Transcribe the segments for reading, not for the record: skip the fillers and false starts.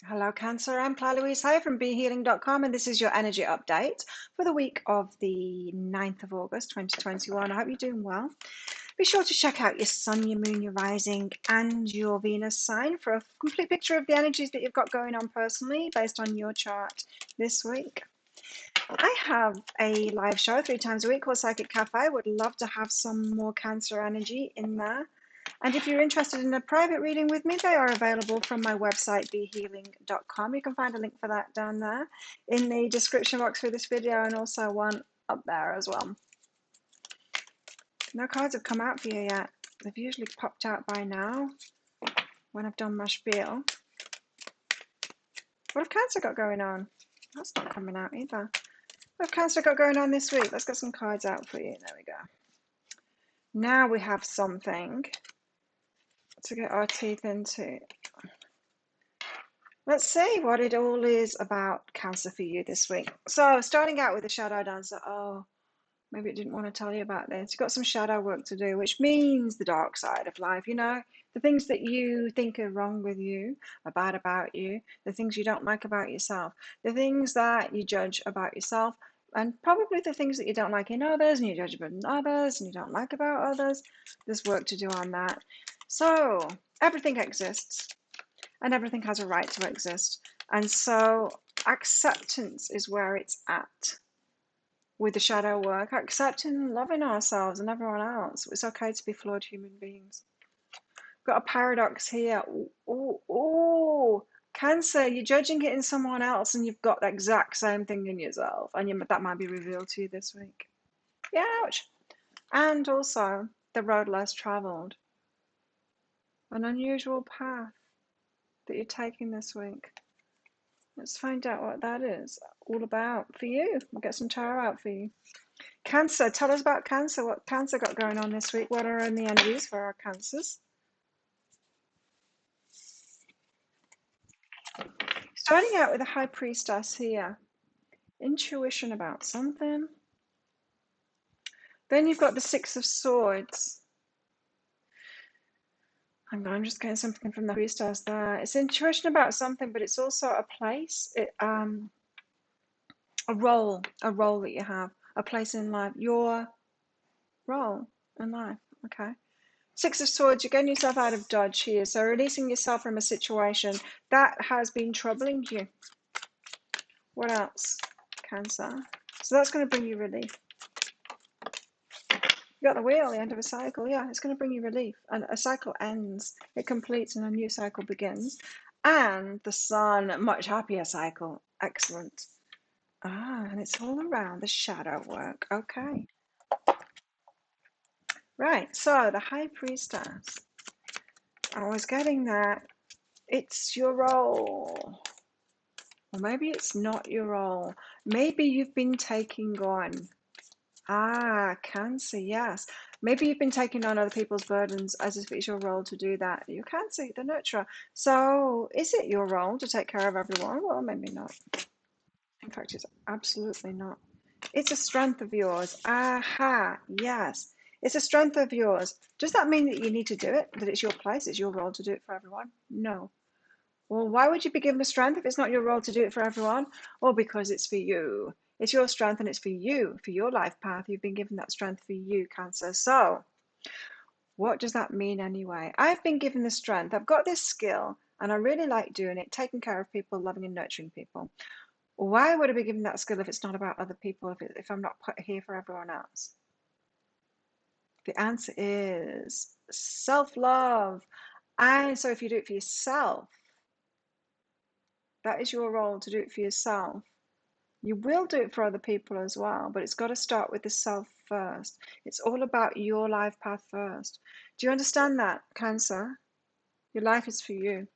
Hello, Cancer. I'm Clara Louise Hay from BeHealing.com, and this is your energy update for the week of the 9th of August 2021. I hope you're doing well. Be sure to check out your sun, your moon, your rising, and your Venus sign for a complete picture of the energies that you've got going on personally based on your chart this week. I have a live show 3 times a week called Psychic Cafe. Would love to have some more Cancer energy in there. And if you're interested in a private reading with me, they are available from my website, behealing.com. You can find a link for that down there in the description box for this video, and also one up there as well. No cards have come out for you yet. They've usually popped out by now when I've done my spiel. What have Cancer got going on? That's not coming out either. What have Cancer got going on this week? Let's get some cards out for you. There we go. Now we have something to get our teeth into. Let's see what it all is about, Cancer, for you this week. So, starting out with the shadow dancer. Oh, maybe I didn't want to tell you about this. You've got some shadow work to do, which means the dark side of life. You know, the things that you think are wrong with you, are bad about you, the things you don't like about yourself, the things that you judge about yourself, and probably the things that you don't like in others, and you judge about others, and you don't like about others. There's work to do on that. So, everything exists, and everything has a right to exist. And so acceptance is where it's at with the shadow work, accepting and loving ourselves and everyone else. It's okay to be flawed human beings. Got a paradox here. Ooh, Cancer, you're judging it in someone else and you've got the exact same thing in yourself, and that might be revealed to you this week. Ouch. And also the road less traveled, an unusual path that you're taking this week. Let's find out what that is all about for you. We'll get some tarot out for you. Cancer, tell us about Cancer. What Cancer got going on this week? What are in the energies for our Cancers? Starting out with the High Priestess here. Intuition about something. Then you've got the Six of Swords. I'm just getting something from the Priestess there. It's intuition about something, but it's also a place. A role that you have, a place in life, your role in life. Okay. Six of Swords, you're getting yourself out of dodge here. So releasing yourself from a situation that has been troubling you. What else? Cancer. So that's going to bring you relief. You got the wheel, the end of a cycle. Yeah, it's going to bring you relief. And a cycle ends, it completes, and a new cycle begins. And the Sun, a much happier cycle. Excellent. And it's all around the shadow work. Okay. Right, so the High Priestess. I was getting that. It's your role. Or maybe it's not your role. Maybe you've been taking on. Cancer, yes. Maybe you've been taking on other people's burdens as if it's your role to do that. You Cancer, the nurturer. So is it your role to take care of everyone? Well, maybe not. In fact, it's absolutely not. It's a strength of yours. Yes. It's a strength of yours. Does that mean that you need to do it? That it's your place, it's your role to do it for everyone? No. Well, why would you be given a strength if it's not your role to do it for everyone? Well, because it's for you. It's your strength and it's for you, for your life path. You've been given that strength for you, Cancer. So, what does that mean anyway? I've been given the strength. I've got this skill and I really like doing it, taking care of people, loving and nurturing people. Why would I be given that skill if it's not about other people, if I'm not put here for everyone else? The answer is self-love. And so if you do it for yourself, that is your role to do it for yourself. You will do it for other people as well, but it's got to start with the self first. It's all about your life path first. Do you understand that, Cancer? Your life is for you.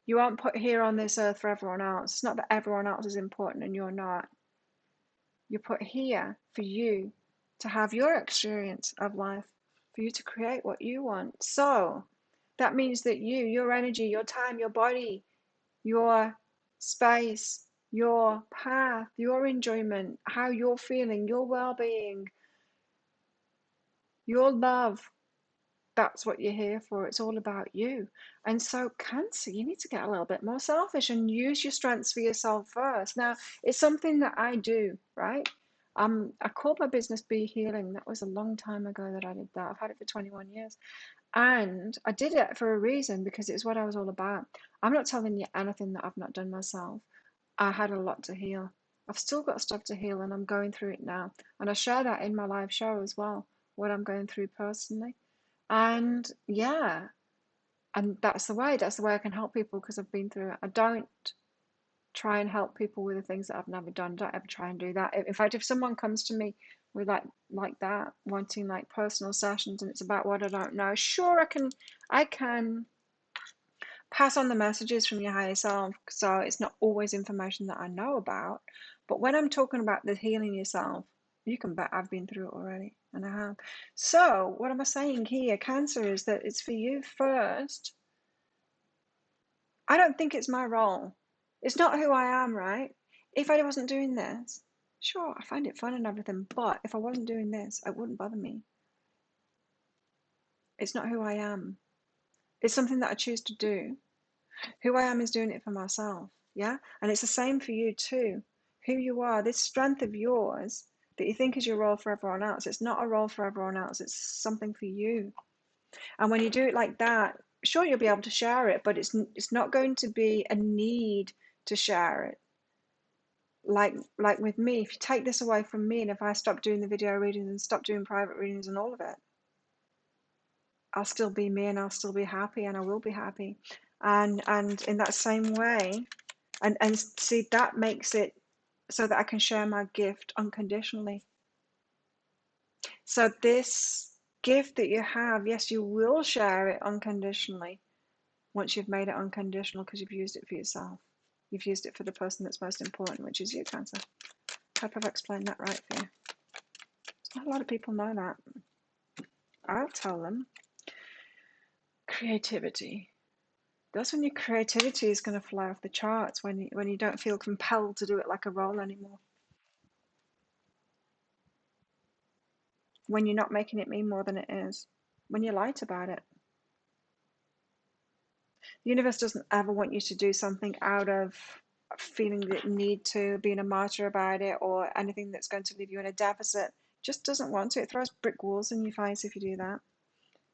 You aren't put here on this earth for everyone else. It's not that everyone else is important and you're not. You're put here for you to have your experience of life, for you to create what you want. So that means that your energy, your time, your body, your space, your path, your enjoyment, how you're feeling, your well-being, your love, that's what you're here for. It's all about you. And so, Cancer, you need to get a little bit more selfish and use your strengths for yourself first. Now, it's something that I do, right? I called my business Be Healing. That was a long time ago that I did that. I've had it for 21 years. And I did it for a reason, because it's what I was all about. I'm not telling you anything that I've not done myself. I had a lot to heal. I've still got stuff to heal, and I'm going through it now. And I share that in my live show as well, what I'm going through personally. And yeah, and that's the way. That's the way I can help people, because I've been through it. I don't try and help people with the things that I've never done. Don't ever try and do that. In fact, if someone comes to me with like that, wanting like personal sessions, and it's about what I don't know, sure, I can pass on the messages from your higher self. So it's not always information that I know about. But when I'm talking about the healing yourself, you can bet I've been through it already, and I have. So what am I saying here? Cancer is that it's for you first. I don't think it's my role. It's not who I am, right? If I wasn't doing this, sure, I find it fun and everything, but if I wasn't doing this, it wouldn't bother me. It's not who I am. It's something that I choose to do. Who I am is doing it for myself, yeah? And it's the same for you too. Who you are, this strength of yours that you think is your role for everyone else, it's not a role for everyone else, it's something for you. And when you do it like that, sure, you'll be able to share it, but it's not going to be a need to share it. Like with me, if you take this away from me, and if I stop doing the video readings and stop doing private readings and all of it, I'll still be me, and I'll still be happy, and I will be happy. And in that same way, and see, that makes it so that I can share my gift unconditionally. So this gift that you have, yes, you will share it unconditionally once you've made it unconditional, because you've used it for yourself. You've used it for the person that's most important, which is you, Cancer. Hope I've explained that right for you. Not a lot of people know that. I'll tell them. Creativity. That's when your creativity is going to fly off the charts, when you don't feel compelled to do it like a role anymore. When you're not making it mean more than it is. When you're light about it. The universe doesn't ever want you to do something out of feeling the need to, being a martyr about it, or anything that's going to leave you in a deficit. It just doesn't want to. It throws brick walls in your face if you do that,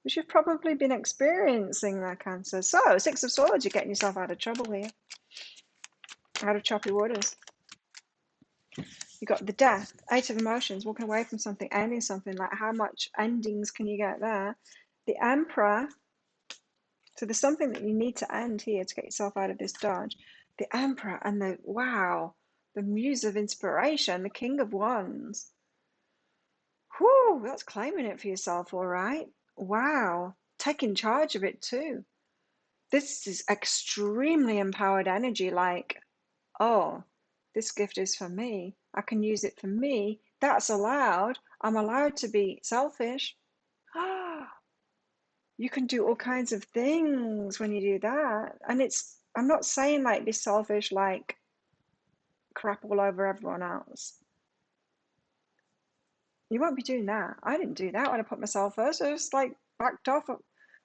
which you've probably been experiencing, that, Cancer. So, Six of Swords, you're getting yourself out of trouble here, out of choppy waters. You got the Death, Eight of Emotions, walking away from something, ending something. Like, how much endings can you get there? The Emperor. So there's something that you need to end here to get yourself out of this dodge. The Emperor and the Muse of Inspiration, the King of Wands. Whew, that's claiming it for yourself, all right. Wow, taking charge of it too. This is extremely empowered energy, like, oh, this gift is for me. I can use it for me. That's allowed. I'm allowed to be selfish. You can do all kinds of things when you do that. And I'm not saying like be selfish, like crap all over everyone else. You won't be doing that. I didn't do that when I put myself first. I just like backed off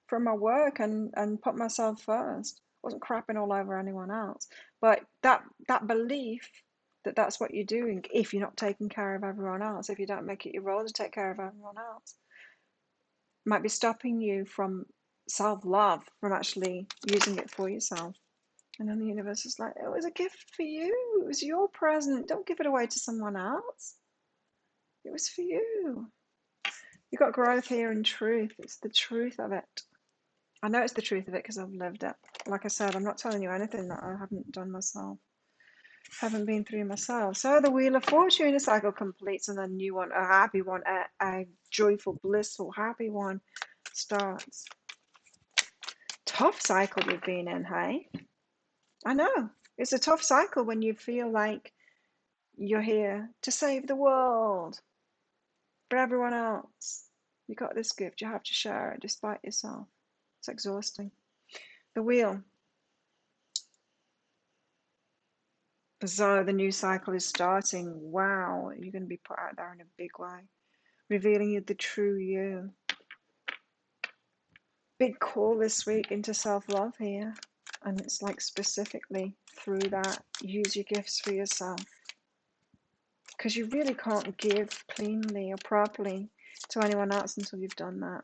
from my work and put myself first. I wasn't crapping all over anyone else. But that belief that that's what you're doing, if you're not taking care of everyone else, if you don't make it your role to take care of everyone else, might be stopping you from self-love, from actually using it for yourself. And then the universe is like, it was a gift for you. It was your present. Don't give it away to someone else. It was for you. You got growth here in truth. It's the truth of it. I know it's the truth of it because I've lived it. Like I said, I'm not telling you anything that I haven't done myself, haven't been through myself. So the Wheel of Fortune, a cycle completes, and a new one, a happy one, a joyful, blissful, happy one starts. Tough cycle we've been in, hey? I know. It's a tough cycle when you feel like you're here to save the world for everyone else. You got this gift, you have to share it despite yourself. It's exhausting. The Wheel. So the new cycle is starting. Wow, you're going to be put out there in a big way, revealing you the true you. big call this week into self-love here. And it's like specifically through that, use your gifts for yourself. Because you really can't give cleanly or properly to anyone else until you've done that.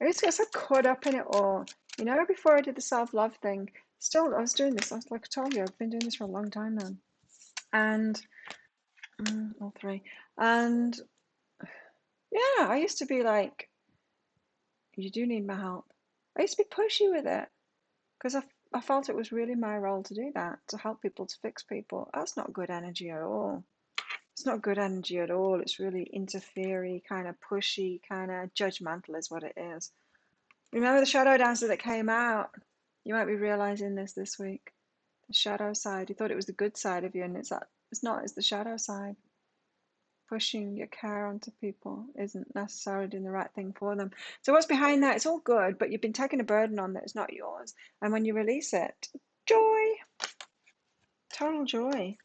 I used to get so caught up in it all. You know, before I did the self-love thing, still I was doing this. I was like I told you, I've been doing this for a long time now. And all three. And yeah, I used to be like, you do need my help. I used to be pushy with it because I felt it was really my role to do that, to help people, to fix people. That's not good energy at all. It's not good energy at all. It's really interfery, kind of pushy, kind of judgmental is what it is. Remember the shadow dancer that came out? You might be realizing this week. The shadow side. You thought it was the good side of you, and it's not. It's the shadow side. Pushing your care onto people isn't necessarily doing the right thing for them. So what's behind that? It's all good, but you've been taking a burden on that is not yours. And when you release it, joy, total joy.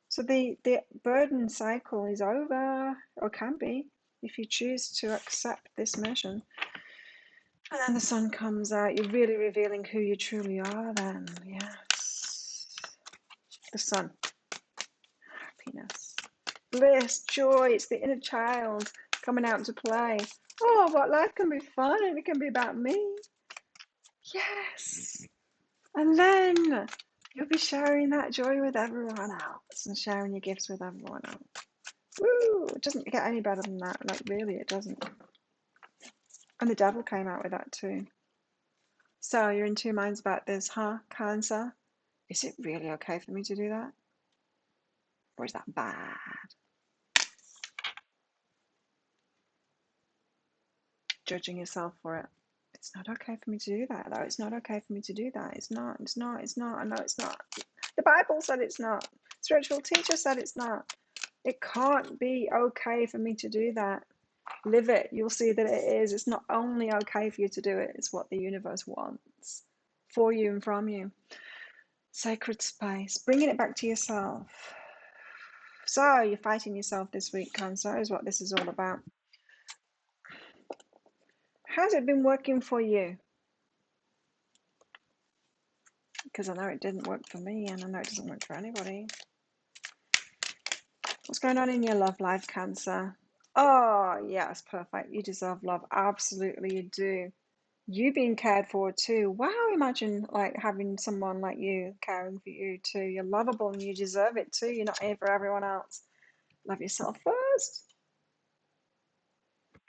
So the burden cycle is over, or can be, if you choose to accept this mission. And then the sun comes out, you're really revealing who you truly are then. Yes. The sun. Happiness. Bliss, joy, it's the inner child coming out to play. Oh, but life can be fun and it can be about me. Yes. And then you'll be sharing that joy with everyone else and sharing your gifts with everyone else. Woo! It doesn't get any better than that. Like, really, it doesn't. And the devil came out with that too. So you're in two minds about this, huh, Cancer? Is it really okay for me to do that? Or is that bad? Judging yourself for it. It's not okay for me to do that, though. It's not okay for me to do that. It's not. I know it's not. The Bible said it's not. Spiritual teacher said it's not. It can't be okay for me to do that. Live it. You'll see that it is. It's not only okay for you to do it, it's what the universe wants for you and from you. Sacred space. Bringing it back to yourself. So you're fighting yourself this week, Cancer, is what this is all about. How's it been working for you? Because I know it didn't work for me, and I know it doesn't work for anybody. What's going on in your love life, Cancer? Oh, yes, perfect. You deserve love. Absolutely, you do. You being cared for too. Wow, imagine like having someone like you caring for you too. You're lovable and you deserve it too. You're not here for everyone else. Love yourself first.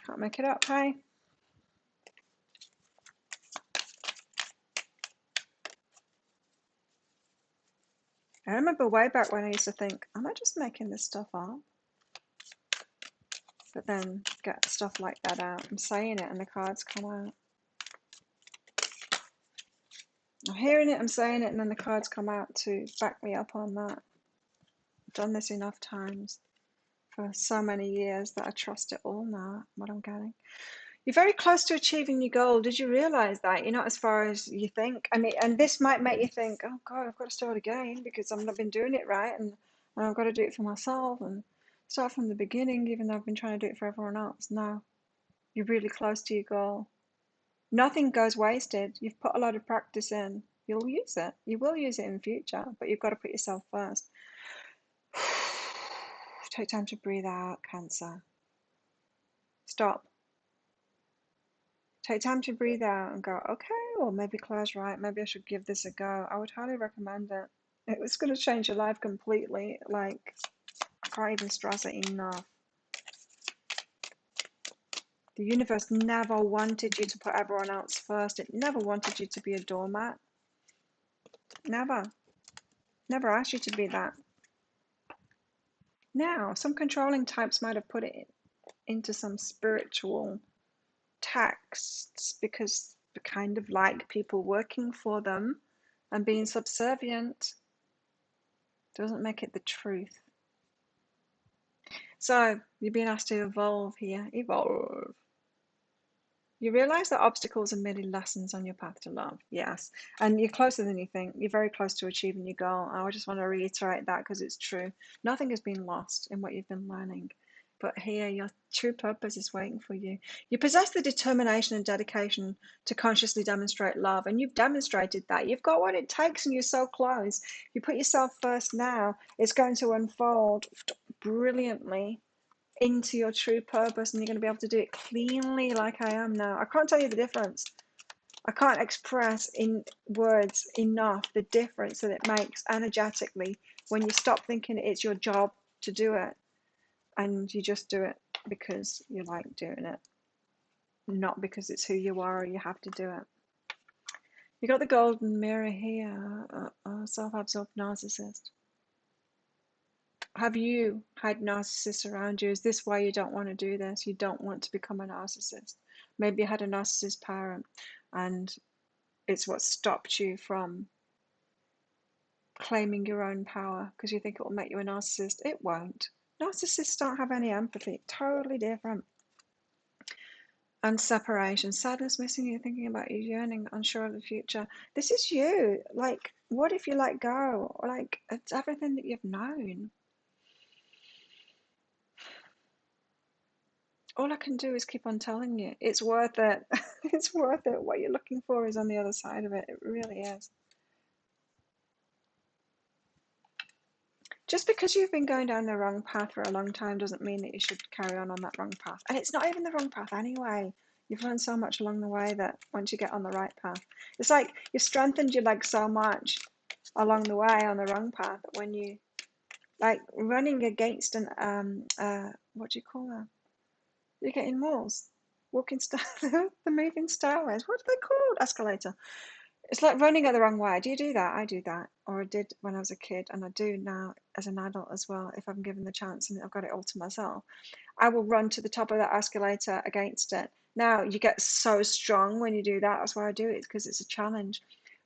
Can't make it up, hey? I remember way back when I used to think, am I just making this stuff up? But then get stuff like that out. I'm saying it and the cards come out. I'm hearing it, I'm saying it, and then the cards come out to back me up on that. I've done this enough times for so many years that I trust it all now, what I'm getting. You're very close to achieving your goal. Did you realize that? You're not as far as you think. I mean, and this might make you think, oh God, I've got to start again because I've not been doing it right and I've got to do it for myself and start from the beginning, even though I've been trying to do it for everyone else. No, you're really close to your goal. Nothing goes wasted. You've put a lot of practice in. You'll use it. You will use it in the future, but you've got to put yourself first. Take time to breathe out, Cancer. Stop. Take time to breathe out and go, okay, well, maybe Claire's right. Maybe I should give this a go. I would highly recommend it. It's going to change your life completely. Like, I can't even stress it enough. The universe never wanted you to put everyone else first. It never wanted you to be a doormat. Never. Never asked you to be that. Now, some controlling types might have put it into some spiritual texts because they kind of like people working for them and being subservient. Doesn't make it the truth. So you're being asked to evolve here. Evolve. You realize that obstacles are merely lessons on your path to love. Yes. And you're closer than you think. You're very close to achieving your goal. I just want to reiterate that because it's true. Nothing has been lost in what you've been learning. But here, your true purpose is waiting for you. You possess the determination and dedication to consciously demonstrate love, and you've demonstrated that. You've got what it takes, and you're so close. You put yourself first now, it's going to unfold brilliantly into your true purpose, and you're going to be able to do it cleanly like I am now. I can't tell you the difference. I can't express in words enough the difference that it makes energetically when you stop thinking it's your job to do it and you just do it because you like doing it, not because it's who you are or you have to do it. You got the golden mirror here, self-absorbed narcissist. Have you had narcissists around you? Is this why you don't want to do this? You don't want to become a narcissist. Maybe you had a narcissist parent and it's what stopped you from claiming your own power because you think it will make you a narcissist. It won't. Narcissists don't have any empathy. Totally different. And separation, sadness, missing you, thinking about you, yearning, unsure of the future. This is you. Like, what if you let go? Like, it's everything that you've known. All I can do is keep on telling you, it's worth it. It's worth it. What you're looking for is on the other side of it. It really is. Just because you've been going down the wrong path for a long time doesn't mean that you should carry on that wrong path. And it's not even the wrong path anyway. You've learned so much along the way that once you get on the right path, it's like you've strengthened your legs so much along the way on the wrong path that when you like running against an what do you call that? You're getting walls, walking the moving stairways. What are they called? Escalator. It's like running it the wrong way. Do you do that? I do that, or I did when I was a kid, and I do now as an adult as well. If I'm given the chance and I've got it all to myself, I will run to the top of that escalator against it. Now you get so strong when you do that. That's why I do it, because it's a challenge.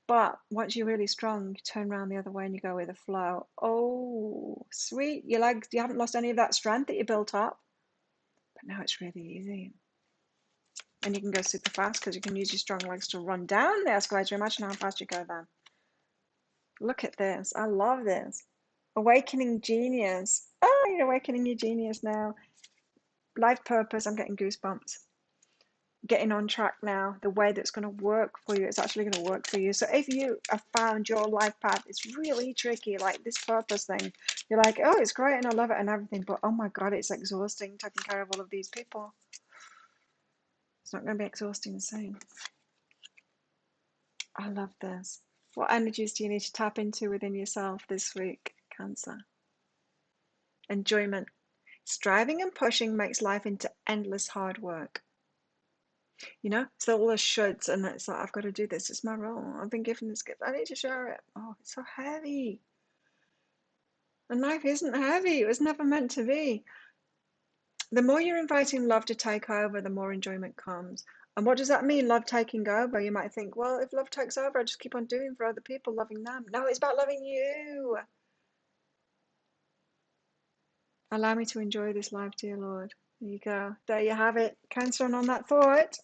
But once you're really strong, you turn around the other way and you go with the flow. Oh, sweet! You haven't lost any of that strength that you built up, but now it's really easy. And you can go super fast because you can use your strong legs to run down the escalator. Imagine how fast you go then. Look at this. I love this. Awakening genius. Oh, you're awakening your genius now. Life purpose. I'm getting goosebumps. Getting on track now. The way that's going to work for you, it's actually going to work for you. So if you have found your life path, it's really tricky, like this purpose thing. You're like, oh, it's great and I love it and everything, but oh my God, it's exhausting taking care of all of these people. It's not going to be exhausting the same. I love this. What energies do you need to tap into within yourself this week, Cancer? Enjoyment. Striving and pushing makes life into endless hard work. So all the shoulds, and it's like, I've got to do this. It's my role. I've been given this gift. I need to share it. Oh, it's so heavy. And life isn't heavy. It was never meant to be. The more you're inviting love to take over, the more enjoyment comes. And what does that mean, love taking over? You might think, well, if love takes over, I just keep on doing for other people, loving them. No, it's about loving you. Allow me to enjoy this life, dear Lord. There you go. There you have it. Cancer, and on that thought,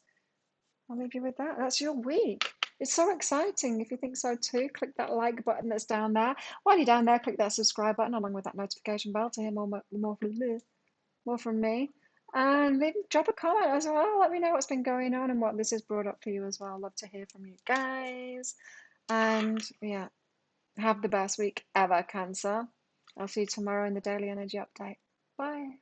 I'll leave you with that. That's your week. It's so exciting. If you think so too, click that like button that's down there. While you're down there, click that subscribe button along with that notification bell to hear more from me. And maybe drop a comment as well. Let me know what's been going on and what this has brought up for you as well. Love to hear from you guys. And yeah, have the best week ever, Cancer. I'll see you tomorrow in the Daily Energy Update. Bye.